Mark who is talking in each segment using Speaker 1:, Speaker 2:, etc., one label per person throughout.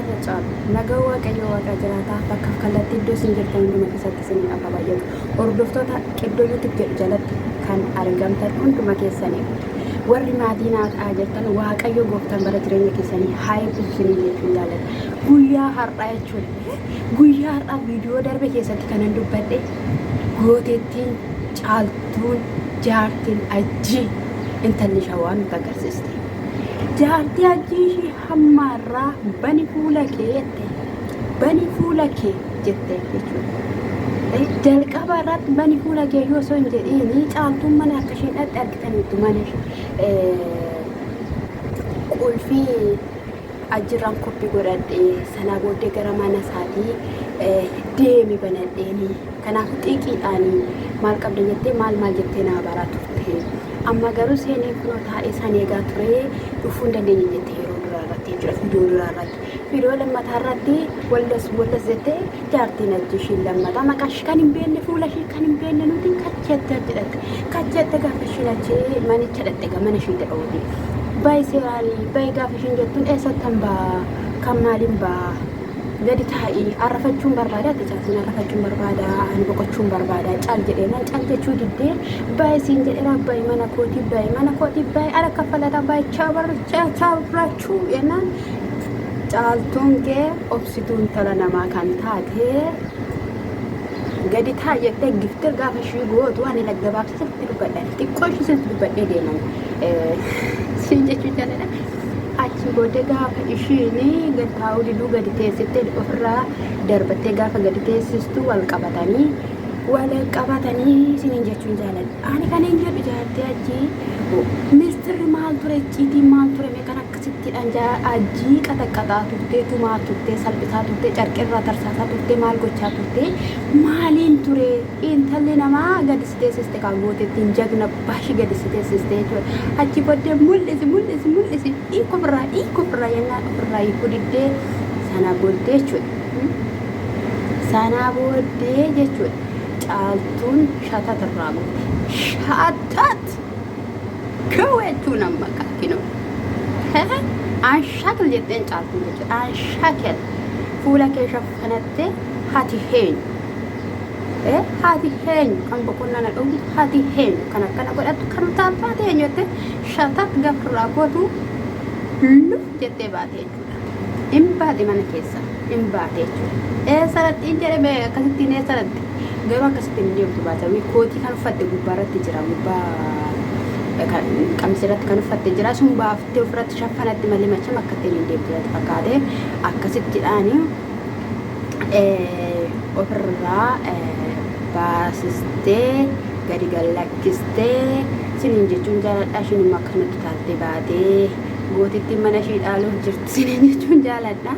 Speaker 1: irra caalu nagaa waaqayyoo waaqa jiraataa bakka kallattii iddoo isin jirtan hunduma keessatti isin akka baay'atu hordoftoota qiddoo yuutuub jedhu jalatti kan argamtan hunduma keessanii warri maatii naaf jirtan waaqayyo gooftaan bara jireenya keessanii haa eebbisu jechuun jaalladha. Guyyaa har'aa jechuudha. Guyyaa har'aa viidiyoo darbe keessatti kanan dubbadhe gooteettiin caaltuun jaartiin ajjii intalli shawaa nutti agarsiiste. Jaartii ajjii ishii hammaarraa bani fuula kee jettee jechuudha. Jalqaba irratti bani fuula kee yoo osoo hin jedhiin caaltuun mana akka isheen dhadhe argitaniitu mana qulfii ajjirraan koppii godhadhee sanaa booddee gara mana isaatii deemi banadheeni. Kanaaf xiiqiidhaanii maal qabda jettee maal jettee naa baraa turte. Amma garuu seenee kunoo taa'ee san eegaa ture dhufuu hin dandeenye jettee yeroo duraa irratti jechuudha. Viidiyoo duraa irratti. Viidiyoo lammataa irratti waldas jettee jaartiin ajjii ishiin lammataa maqaa ishii kan hin beekne fuula ishii kan hin beekne nuti kachette jedhatte. Kachette gaafa ishiin achii manicha dhadhe mana ishii ta'uuti. Baay'ee seeraanii baay'ee gaafa ishiin jettuun eessattan baa kan maaliin baa gadi taa'ii arrafachuun barbaada ati caaltiin arrafachuun barbaada ani boqochuun barbaada caal jedheenaan caal jechuu diddee baay'ee siin jedheera baay'ee mana kootii baay'ee ala kaffalata baay'ee chaabirachuu yennaan caaltuun kee obsituun tala namaa kan taate gadi taa'ii jettee giftir gaafa ishii gootu ani laggabaabsisitti dubbadhan xiqqoo ishii sirriitti dubbadhee deeman siin jechuu jaalladha. Achi booddee gaafa ishiin gadi taa'uu diduu gadi teessitee ofirraa darbattee gaafa gadi teessistu wal qabatanii isiniin jechuun jaalladha. Ani kan hin jedhu jaartee ajjii ministirri maal ture icciitiin maal ture kan akkasittidhaan ajjii qaxaqqaxaa turtee tumaa turtee salphisaa turtee carqirraa tarsaasaa turtee maal gochaa turtee maaliin ture intalli namaa gadi si teessiste kan gootettiin jagna baashii gadi si teessiste jechuudha. Achi booddee mul'isi hiikofirraa yennaan ofirraa hiikuu diddee sana booddee jechuudha. Caaltuun shatat irraa goote. Shatat kaweechuun amma kakkinoo. Anshakil jetteen caaltuun jechuudha. Anshakil fuula kee shaffanattee hati heenyu. Hati heenyu kan boqonnaa na dhowwi hati heenyu kan akkana godhattu kan taaphaate heenyu jettee shatat gafirraa gootu luf jettee baate jechuudha. Hin baate mana keessa hin baate jechuudha. Eessatti hin jedhame akkasittiin eessatti. Garuu akkasitti hin deemtu baatawii kootii kan uffatte gubbaa irratti jira qamisa irratti kan uffatte jira sun baaftee ofirratti shaffanatti malee macham akka ittiin hin deemtu irratti fakkaate akkasittidhaan ofirraa baasistee gadi gallakkistee siniin jechuun jaaladha. Ishiin immoo akkasumatti taaltee baatee gootittiin mana ishii dhaaluuf jirti siniin jechuun jaaladha.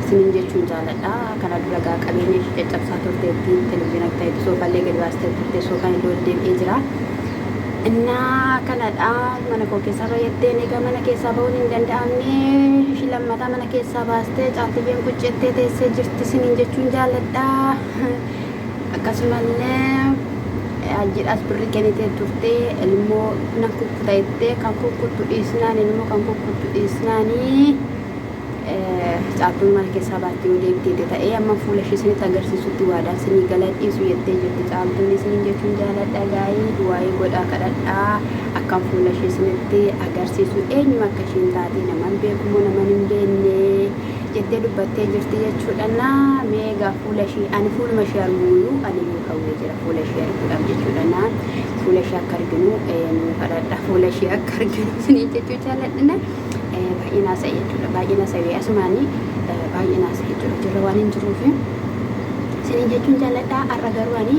Speaker 1: Sinin jechuun jaaladha. Kana dura gaa qabeenya ishee caccabsaa turteetti televezyiina akka ta'etti soofaallee gadi baastee turte soofaan iddoo deebi'ee jira. Innaa kanadha mana koo keessaa baay'attee egaa mana keessaa ba'uun hin danda'amne ishii lammataa mana keessaa baastee caaltiyyeen quccettee teessee jirti sinin jechuun jaaladha. Akkasumallee ajjiidhaas birri kennitee turte ilmoo nan kukkuta jettee kan kukkuttu dhiisnaan ilmoo kan kukkuttu dhiisnaanii caaltuun mana keessaa baattii yoo deebitee ta'ee amma fuula ishee isinitti agarsiisutti waadaan isinii galadhiisu jettee jirti. Caaltuun isiniin jechuun jaaladha gaa'ii waa'ee godhaa kadhadhaa akkam fuula ishee isinitti agarsiisu eenyuma akka isheen taate naman beekumoo naman hin beekne jettee dubbattee jirti jechuudha. Meegaa fuula ishee ani fuuluma ishee arguu ani yoo hawwee jira fuula ishee arguudhaaf jechuudha. Fuula ishee akka arginu kadhadhaa fuula ishee akka arginu isiniin jechuu jaaladha. Baay'een haasa'e jechuudha. Baay'een haasa'e asumaanii baay'een haasa'e jechuudha. Jirra waan hin jiruuf isiniin jechuun jaalladha. Har'a garuu ani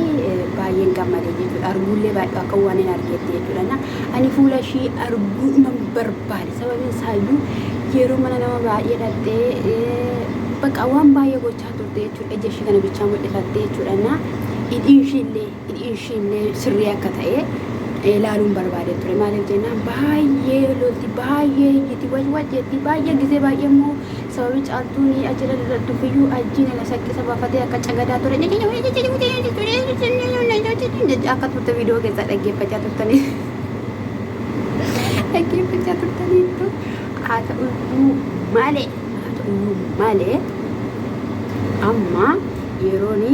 Speaker 1: baay'een gammadee jechuudha. Arguullee baay'ee akka waan hin argeetti jechuudha. Ani fuula ishii arguu nan barbaade sababiin isaayyuu yeroo mana nama baay'ee dhattee bakka waan baay'ee gochaa turte jechuudha. Ija ishii kana bichaa mul'ifatte jechuudha. Hidhiin ishiillee sirrii akka ta'e ilaaluun barbaade ture. Maaliif jennaan baay'ee lolti baay'ee itti wajjetti baay'ee gisee baay'ee immoo sababii caaltuun ajira dufiyyuu ajjiin ala saqqisa baafatee akka cagadaa ture akka turte viidiyoo keessaa dhaggeeffachaa turtaniittu haa ta'uyyuu malee malee amma yerooni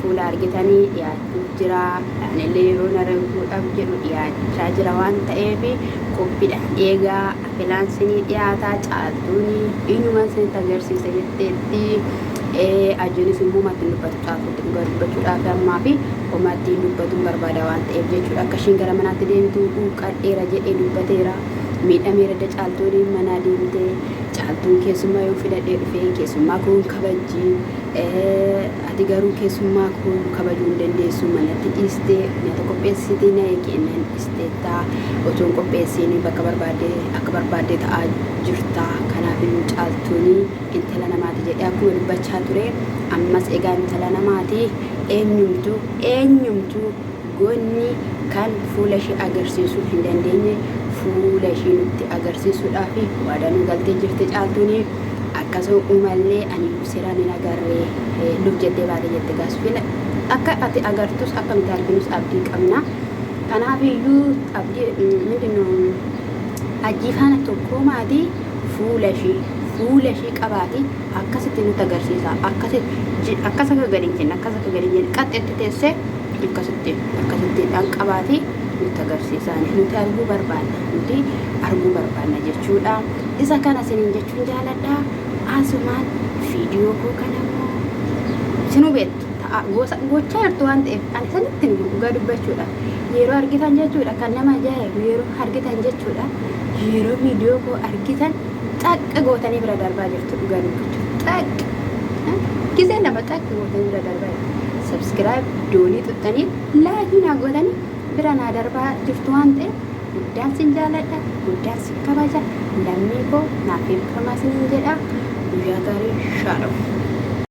Speaker 1: fuula argitanii dhiyaachuu jira. Anillee yeroon arguudhaaf jedhu dhiyaachaa jira waan ta'eef qophiidhaan eegaa filaansii dhiyaataa caaltuun inuma isin agarsiisa jetteetti. Ajuunis immoo maatiin dubbatu caaltuutti dhugaa dubbachuudhaaf ammaa fi maatiin dubbatuun barbaada waan ta'eef jechuudha. Akka ishiin gara manaatti deebitu qadheera jedhee dubbateera. Miidhameera da caaltuun manaa deemtee caaltuun keessummaa yoo fidadhee dhufee keessummaa kun kabajii ati garuu keessummaa kun kabajuu hin dandeessu manatti dhiistee nyaata qopheessitee na eegennan isteettaa otoo hin qopheessiin bakka barbaadee akka barbaadee ta'aa jirta. Kanaafuu caaltuun intala namaati jedhee akkuma dubbachaa ture. Ammas egaa intala namaati eenyumtuu goonni kan fuula ishee agarsiisuu hin dandeenye fuula ishee nutti agarsiisuudhaaf waadaan galtee jirti caaltuun. Akkasuma uumallee ani seeraan hin agarree luf jettee baate jette gaasfila akka ati agartus akka nuti arginus abdii qabna. Kanaafiyyuu abdii mindinoo ajjiifaana tokko maatii fuula ishee qabaati akkasitti nutti agarsiisa. Akkas akka gadi hin jenne qaxxeetti teessee akkasitti dhaan qabaati nutti agarsiisa. Nuti arguu barbaanna jechuudha. Isa kana isiniin jechuun jaaladha. Asumaan viidiyoo koo kanammoo sinu beektu gochaa jirtu waan ta'eef ani sanitti dhugaa dubbachuudha. Yeroo argitan jechuudha kan nama ajaa'ibu yeroo argitan jechuudha. Yeroo viidiyoo koo argitan xaqqa gootanii bira darbaa jirtu dhugaa dubbachuudha. Xaqqa giseen lama xaqqa gootanii bira darbaa jirtu. Subscribe doonii tuttanii laayikii naa gootanii bira naa darbaa jirtu waan ta'eef guddaan sin jaaladha, guddaan sin kabaja. Lammii koo naaf eebbifamaa siniin jedha. Guyyaa gaarii shaadhamu.